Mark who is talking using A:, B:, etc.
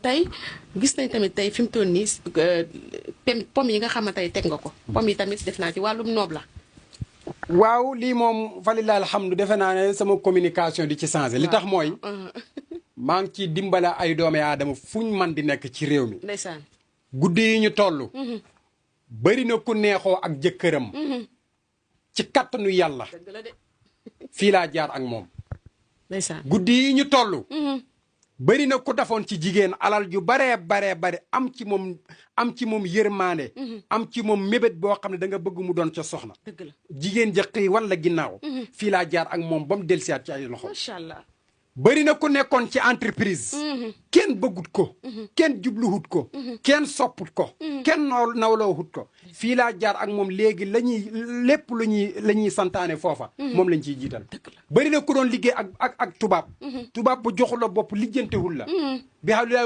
A: tey gis nañ tamit tey fi mu toll nii pom yi nga xamante ne teg nga ko. pom yi tamit def naa ci wàllum noob la.
B: waaw lii moom falilaal alhamdu defe naa ne sama communication di ci changé. li tax mooy. maa ngi ciy dimbala ay doomi aadama fuñ man di nekk ci réew mi.
A: ndeysaan.
B: guddi yi ñu toll. bëri na ku neexoo ak jëkkëram. ci kattanu yàlla.
A: dëgg la de.
B: fii laa jaar ak moom.
A: ndeysaan.
B: guddi yi ñu toll. bëri na ku defoon ci jigéen alal ju baree bare am ci moom yërmaane. am ci moom mébét boo xam ne da nga bëgg mu doon ca soxna.
A: dëgg la.
B: jigéen ja xëy wan la ginnaaw. fii laa jaar ak moom ba mu dellusiwaat ci ay loxo.
A: macha allah.
B: bëri na ku nekkoon ci entreprise. kenn bëggut ko. kenn jubluwut ko. kenn sopput ko. kenn nawloowut ko. fii laa jaar ak moom léegi lépp la ñuy santaane foofa. moom lañ ciy jiital. bëri na ku doon liggéey ak tubaab. tubaab bu joxu la bopp lijjantewul la. bi